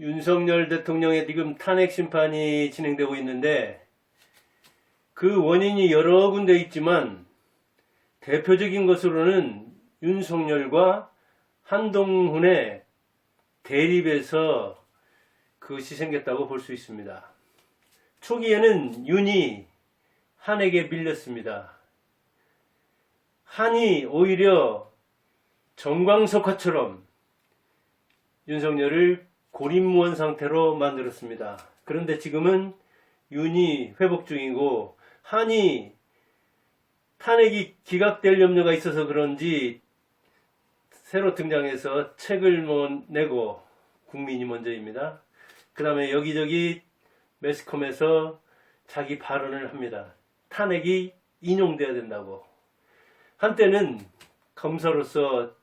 윤석열 대통령의 지금 탄핵 심판이 진행되고 있는데 그 원인이 여러 군데 있지만 대표적인 것으로는 윤석열과 한동훈의 대립에서 그것이 생겼다고 볼 수 있습니다. 초기에는 윤이 한에게 밀렸습니다. 한이 오히려 정광석화처럼 윤석열을 고립무원 상태로 만들었습니다. 그런데 지금은 윤이 회복 중이고 한이 탄핵이 기각될 염려가 있어서 그런지 새로 등장해서 책을 내고 국민이 먼저입니다. 그 다음에 여기저기 매스컴에서 자기 발언을 합니다. 탄핵이 인용돼야 된다고. 한때는 검사로서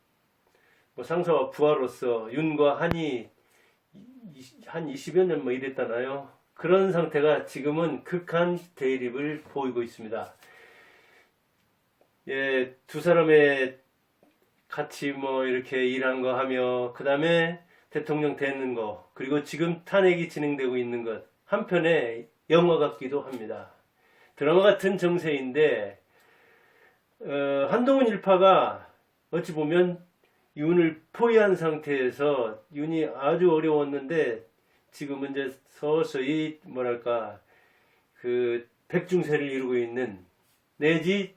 상사와 부하로서 윤과 한이 한 20여 년 이랬잖아요. 그런 상태가 지금은 극한 대립을 보이고 있습니다. 예, 두 사람의 같이 이렇게 일한 거 하며 그 다음에 대통령 되는 거 그리고 지금 탄핵이 진행되고 있는 것 한편에 영화 같기도 합니다. 드라마 같은 정세인데 한동훈 일파가 어찌 보면 윤을 포위한 상태에서 윤이 아주 어려웠는데 지금은 이제 서서히 그 백중세를 이루고 있는 내지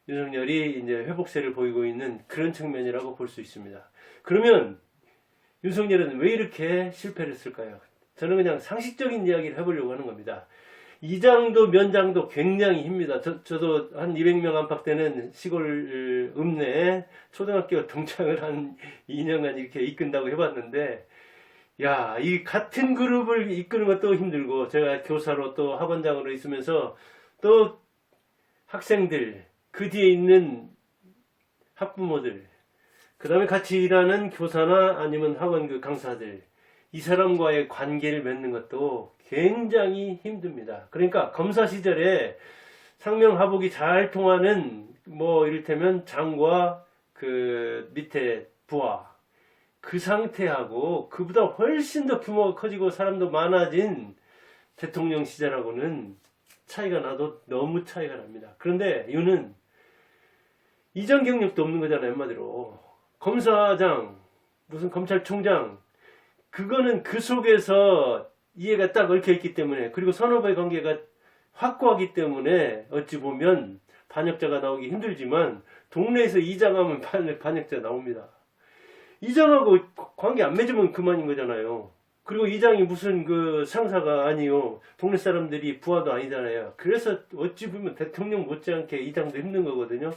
윤석열이 이제 회복세를 보이고 있는 그런 측면이라고 볼 수 있습니다. 그러면 윤석열은 왜 이렇게 실패를 했을까요? 저는 그냥 상식적인 이야기를 해보려고 하는 겁니다. 이장도 면장도 굉장히 힘니다. 저도 한 200명 안팎되는 시골 읍내에 초등학교 동창을 한 2년간 이렇게 이끈다고 해봤는데, 야, 이 같은 그룹을 이끄는 것도 힘들고, 제가 교사로 또 학원장으로 있으면서 또 학생들, 그 뒤에 있는 학부모들, 그 다음에 같이 일하는 교사나 아니면 학원 그 강사들, 이 사람과의 관계를 맺는 것도 굉장히 힘듭니다. 그러니까 검사 시절에 상명하복이 잘 통하는 이를테면 장과 그 밑에 부하 그 상태하고 그보다 훨씬 더 규모가 커지고 사람도 많아진 대통령 시절하고는 차이가 나도 너무 차이가 납니다. 그런데 이유는 이전 경력도 없는 거잖아요. 한마디로 검사장 무슨 검찰총장 그거는 그 속에서 이해가 딱 얽혀있기 때문에 그리고 선후배 관계가 확고하기 때문에 어찌 보면 반역자가 나오기 힘들지만 동네에서 이장하면 반역자 나옵니다. 이장하고 관계 안 맺으면 그만인 거잖아요. 그리고 이장이 무슨 그 상사가 아니요. 동네 사람들이 부하도 아니잖아요. 그래서 어찌 보면 대통령 못지않게 이장도 힘든 거거든요.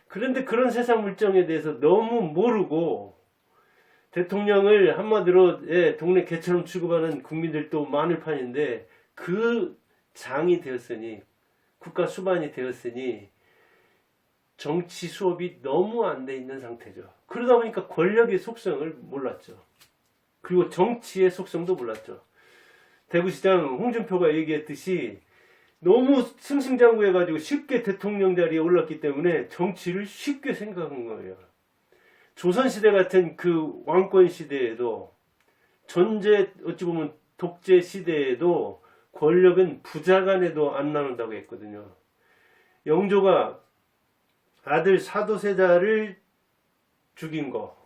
그런데 그런 세상 물정에 대해서 너무 모르고 대통령을 한마디로 동네 개처럼 취급하는 국민들도 많을 판인데 그 장이 되었으니 국가 수반이 되었으니 정치 수업이 너무 안 돼 있는 상태죠. 그러다 보니까 권력의 속성을 몰랐죠. 그리고 정치의 속성도 몰랐죠. 대구시장 홍준표가 얘기했듯이 너무 승승장구해가지고 쉽게 대통령 자리에 올랐기 때문에 정치를 쉽게 생각한 거예요. 조선시대 같은 그 왕권 시대에도 어찌 보면 독재 시대에도 권력은 부자간에도 안 나눈다고 했거든요. 영조가 아들 사도세자를 죽인 거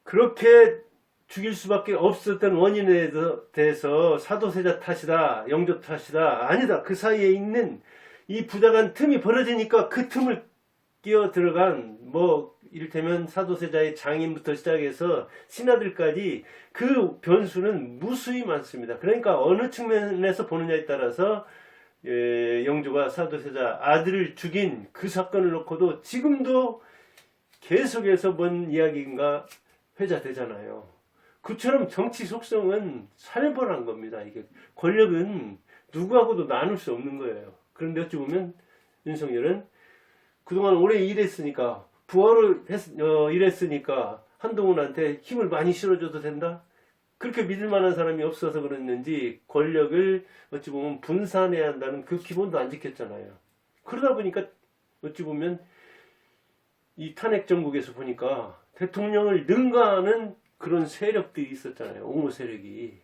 그렇게 죽일 수밖에 없었던 원인에 대해서 사도세자 탓이다 영조 탓이다 아니다 그 사이에 있는 이 부자간 틈이 벌어지니까 그 틈을 끼어 들어간 이를테면 사도세자의 장인부터 시작해서 신하들까지 그 변수는 무수히 많습니다. 그러니까 어느 측면에서 보느냐에 따라서 영조가 사도세자 아들을 죽인 그 사건을 놓고도 지금도 계속해서 뭔 이야기인가 회자되잖아요. 그처럼 정치 속성은 살벌한 겁니다. 이게 권력은 누구하고도 나눌 수 없는 거예요. 그런데 어찌 보면 윤석열은 그동안 오래 일했으니까 부하로 일했으니까 한동훈한테 힘을 많이 실어줘도 된다? 그렇게 믿을 만한 사람이 없어서 그랬는지 권력을 어찌 보면 분산해야 한다는 그 기본도 안 지켰잖아요. 그러다 보니까 어찌 보면 이 탄핵 정국에서 보니까 대통령을 능가하는 그런 세력들이 있었잖아요. 옹호 세력이.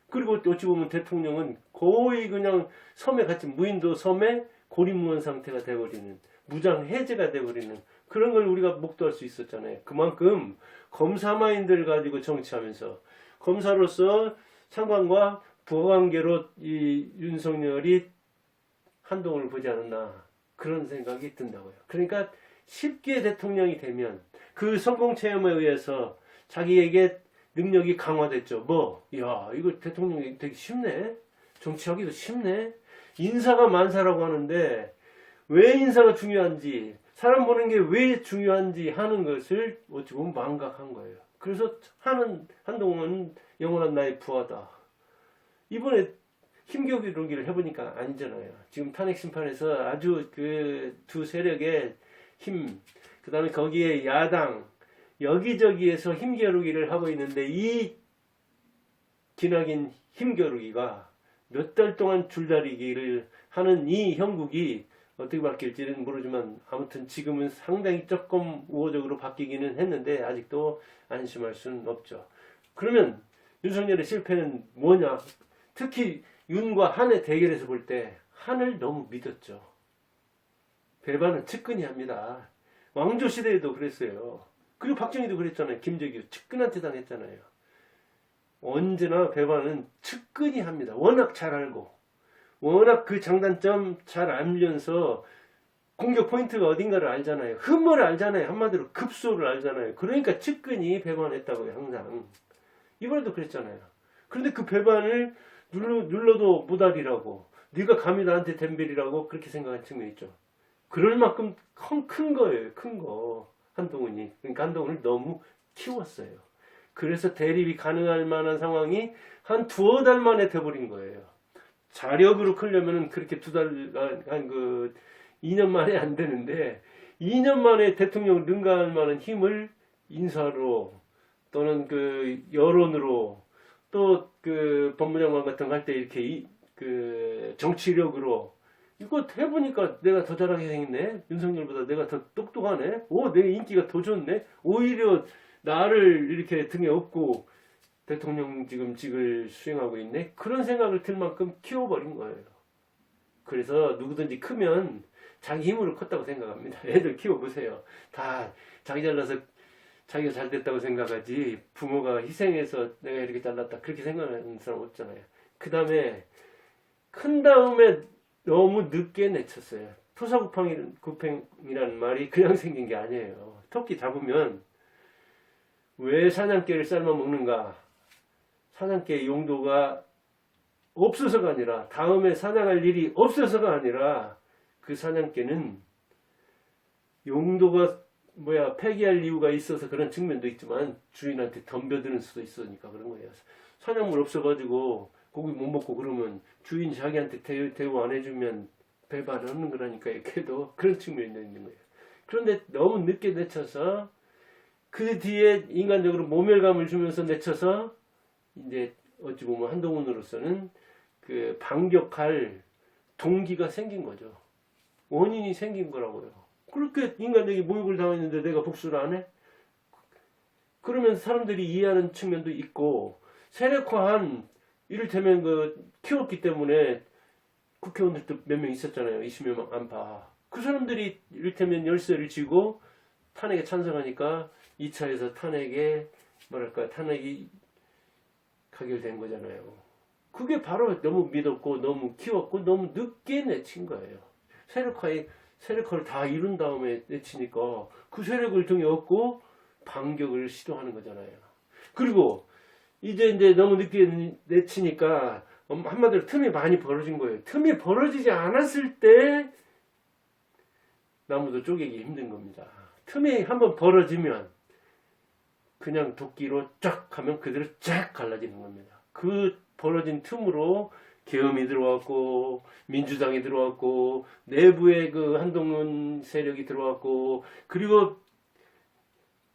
그리고 어찌 보면 대통령은 거의 그냥 섬에 갇힌 무인도 섬에 고립무원 상태가 돼버리는, 무장 해제가 돼버리는 그런 걸 우리가 목도할 수 있었잖아요. 그만큼 검사 마인드를 가지고 정치하면서 검사로서 상관과 부관계로 이 윤석열이 한동훈을 보지 않았나 그런 생각이 든다고요. 그러니까 쉽게 대통령이 되면 그 성공 체험에 의해서 자기에게 능력이 강화됐죠. 뭐, 야, 이거 대통령이 되게 쉽네. 정치하기도 쉽네. 인사가 만사라고 하는데 왜 인사가 중요한지, 사람 보는 게 왜 중요한지 하는 것을 어찌 보면 망각한 거예요. 그래서 한동훈은 영원한 나의 부하다. 이번에 힘겨루기를 해보니까 아니잖아요. 지금 탄핵 심판에서 아주 그 두 세력의 힘, 그 다음에 거기에 야당, 여기저기에서 힘겨루기를 하고 있는데 이 기나긴 힘겨루기가 몇 달 동안 줄다리기를 하는 이 형국이 어떻게 바뀔지는 모르지만 아무튼 지금은 상당히 조금 우호적으로 바뀌기는 했는데 아직도 안심할 수는 없죠. 그러면 윤석열의 실패는 뭐냐? 특히 윤과 한의 대결에서 볼 때 한을 너무 믿었죠. 배반은 측근이 합니다. 왕조 시대에도 그랬어요. 그리고 박정희도 그랬잖아요. 김재규 측근한테 당했잖아요. 언제나 배반은 측근이 합니다. 워낙 잘 알고 워낙 그 장단점 잘 알면서 공격 포인트가 어딘가를 알잖아요. 흠을 알잖아요. 한마디로 급소를 알잖아요. 그러니까 측근이 배반했다고요. 항상. 이번에도 그랬잖아요. 그런데 그 배반을 눌러도 무달이라고, 네가 감히 나한테 덤벨이라고 그렇게 생각한 측면이 있죠. 그럴 만큼 큰 거예요. 큰 거. 한동훈이. 그러니까 한동훈을 너무 키웠어요. 그래서 대립이 가능할 만한 상황이 한 두어 달 만에 돼버린 거예요. 자력으로 크려면은 그렇게 한 2년 만에 안 되는데 2년 만에 대통령을 능가할 만한 힘을 인사로 또는 그 여론으로 또 그 법무장관 같은 거 할 때 이렇게 그 정치력으로 이거 해보니까 내가 더 잘하게 생겼네. 윤석열보다 내가 더 똑똑하네. 오, 내 인기가 더 좋네. 오히려 나를 이렇게 등에 업고 대통령직을 수행하고 있네. 그런 생각을 들 만큼 키워버린 거예요. 그래서 누구든지 크면 자기 힘으로 컸다고 생각합니다. 애들 키워보세요. 다 자기 잘나서 자기가 잘 됐다고 생각하지 부모가 희생해서 내가 이렇게 잘났다 그렇게 생각하는 사람 없잖아요. 그 다음에 큰 다음에 너무 늦게 내쳤어요. 토사구팽이라는 말이 그냥 생긴 게 아니에요. 토끼 잡으면 왜 사냥개를 삶아 먹는가? 사냥개의 용도가 없어서가 아니라 다음에 사냥할 일이 없어서가 아니라 그 사냥개는 용도가 폐기할 이유가 있어서 그런 측면도 있지만 주인한테 덤벼드는 수도 있으니까 그런 거예요. 사냥물 없어가지고 고기 못 먹고 그러면 주인 자기한테 대우 안 해주면 배반하는 거라니까요. 걔도 그런 측면이 있는 거예요. 그런데 너무 늦게 내쳐서 그 뒤에 인간적으로 모멸감을 주면서 내쳐서 이제 어찌 보면 한동훈으로서는 그 반격할 동기가 생긴 거죠. 원인이 생긴 거라고요. 그렇게 인간적인 모욕을 당했는데 내가 복수를 안 해? 그러면 사람들이 이해하는 측면도 있고 세력화한 이를테면 키웠기 때문에 국회의원들도 몇 명 있었잖아요. 20명 안팎. 그 사람들이 이를테면 열쇠를 쥐고 탄핵에 찬성하니까 2차에서 탄핵이 가결된 거잖아요. 그게 바로 너무 믿었고 너무 키웠고 너무 늦게 내친 거예요. 세력화를 다 이룬 다음에 내치니까 그 세력을 등에 업고 반격을 시도하는 거잖아요. 그리고 이제 너무 늦게 내치니까 한마디로 틈이 많이 벌어진 거예요. 틈이 벌어지지 않았을 때 나무도 쪼개기 힘든 겁니다. 틈이 한번 벌어지면 그냥 도끼로 쫙 하면 그대로 쫙 갈라지는 겁니다. 그 벌어진 틈으로 계엄이 들어왔고 민주당이 들어왔고 내부에 그 한동훈 세력이 들어왔고 그리고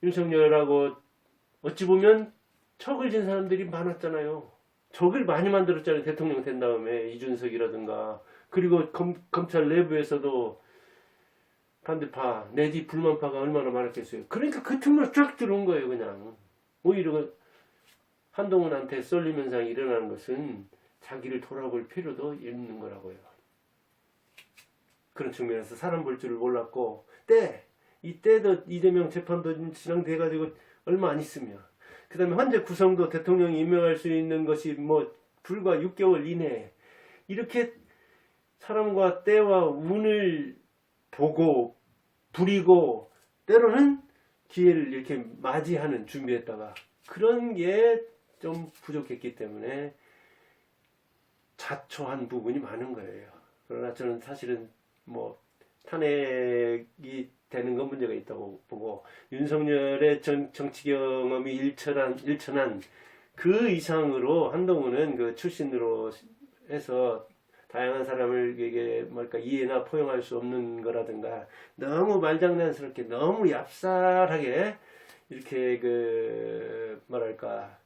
윤석열하고 어찌 보면 척을 진 사람들이 많았잖아요. 적을 많이 만들었잖아요. 대통령 된 다음에 이준석이라든가 그리고 검찰 내부에서도 반대파 내지 불만파가 얼마나 많았겠어요. 그러니까 그 틈으로 쫙 들어온 거예요. 그냥 오히려 한동훈한테 쏠림 현상이 일어나는 것은 자기를 돌아볼 필요도 있는 거라고요. 그런 측면에서 사람 볼 줄을 몰랐고 이때도 이재명 재판도 진행돼가지고 얼마 안 있으면 그 다음에 현재 구성도 대통령이 임명할 수 있는 것이 뭐 불과 6개월 이내에 이렇게 사람과 때와 운을 보고 부리고 때로는 기회를 이렇게 맞이하는 준비했다가 그런 게 좀 부족했기 때문에 자초한 부분이 많은 거예요. 그러나 저는 사실은 뭐 탄핵이 되는 건 문제가 있다고 보고 윤석열의 정치 경험이 일천한 그 이상으로 한동훈은 그 출신으로 해서 다양한 사람에게 뭐랄까 이해나 포용할 수 없는 거라든가 너무 말장난스럽게 너무 얍살하게 이렇게 그 뭐랄까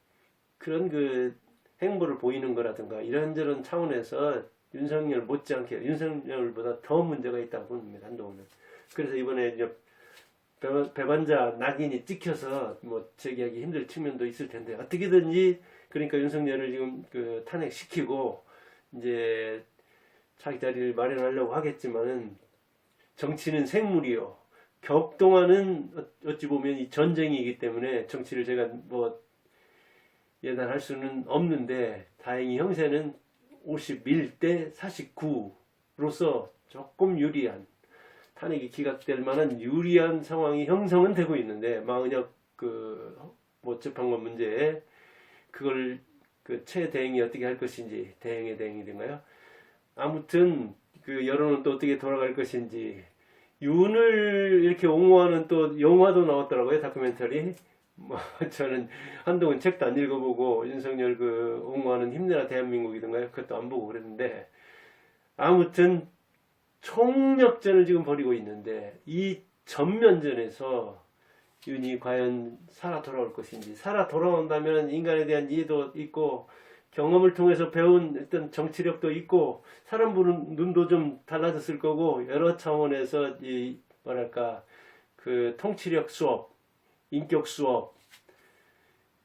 그런 그 행보를 보이는 거라든가 이런저런 차원에서 윤석열 못지않게 윤석열보다 더 문제가 있다고 봅니다. 한동훈은. 그래서 이번에 이제 배반자 낙인이 찍혀서 뭐 제기하기 힘들 측면도 있을 텐데 어떻게든지 그러니까 윤석열을 지금 그 탄핵시키고 이제 자기 자리를 마련하려고 하겠지만은 정치는 생물이요. 격동하는 어찌 보면 이 전쟁이기 때문에 정치를 제가 뭐 예단할 수는 없는데 다행히 형세는 51대 49로서 조금 유리한 탄핵이 기각될 만한 유리한 상황이 형성은 되고 있는데 마은혁 뭐 재판관 문제에 그걸 그 최대행이 어떻게 할 것인지 대행의 대행이든가요. 아무튼 그 여론은 또 어떻게 돌아갈 것인지 윤을 이렇게 옹호하는 또 영화도 나왔더라고요. 다큐멘터리. 뭐 저는 한동훈 책도 안 읽어보고 윤석열 그 옹호하는 힘내라 대한민국이든가요. 그것도 안 보고 그랬는데 아무튼 총력전을 지금 벌이고 있는데 이 전면전에서 윤이 과연 살아 돌아올 것인지 살아 돌아온다면 인간에 대한 이해도 있고 경험을 통해서 배운 어떤 정치력도 있고 사람 보는 눈도 좀 달라졌을 거고 여러 차원에서 이 뭐랄까 그 통치력 수업, 인격 수업,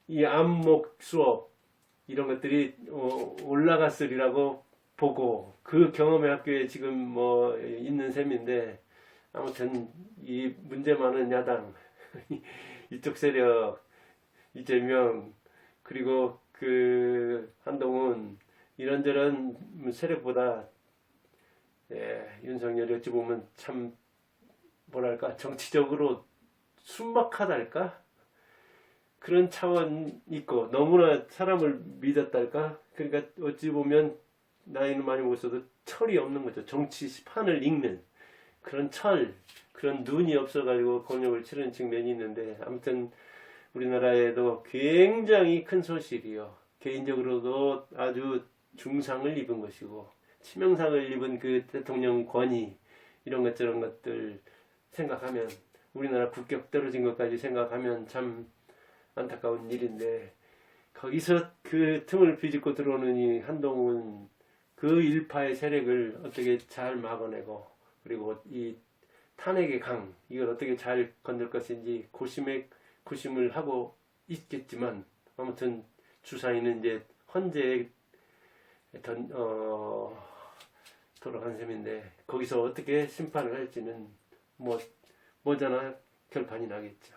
이 안목 수업 이런 것들이 올라갔으리라고 보고 그 경험의 학교에 지금 뭐 있는 셈인데 아무튼 이 문제 많은 야당 이쪽 세력 이재명 그리고 그 한동훈 이런저런 세력보다 윤석열이 어찌 보면 참 뭐랄까 정치적으로 순박하달까 그런 차원 있고 너무나 사람을 믿었달까 그러니까 어찌 보면 나이는 많이 먹었어도 철이 없는 거죠. 정치판을 읽는 그런 그런 눈이 없어가지고 권력을 치르는 측면이 있는데 아무튼 우리나라에도 굉장히 큰 소식이요. 개인적으로도 아주 중상을 입은 것이고 치명상을 입은 그 대통령 권위 이런 것 저런 것들 생각하면 우리나라 국격 떨어진 것까지 생각하면 참 안타까운 일인데 거기서 그 틈을 비집고 들어오는 이 한동훈 그 일파의 세력을 어떻게 잘 막아내고 그리고 이 탄핵의 강 이걸 어떻게 잘 건들 것인지 고심을 하고 있겠지만 아무튼 주사위는 이제 헌재에 돌아간 셈인데 거기서 어떻게 심판을 할지는 뭐 머지않아 결판이 나겠죠.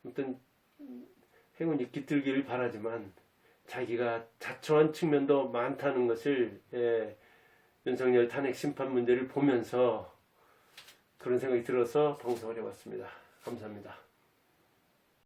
아무튼 행운이 깃들기를 바라지만 자기가 자초한 측면도 많다는 것을 윤석열 탄핵 심판 문제를 보면서 그런 생각이 들어서 방송을 해봤습니다. 감사합니다.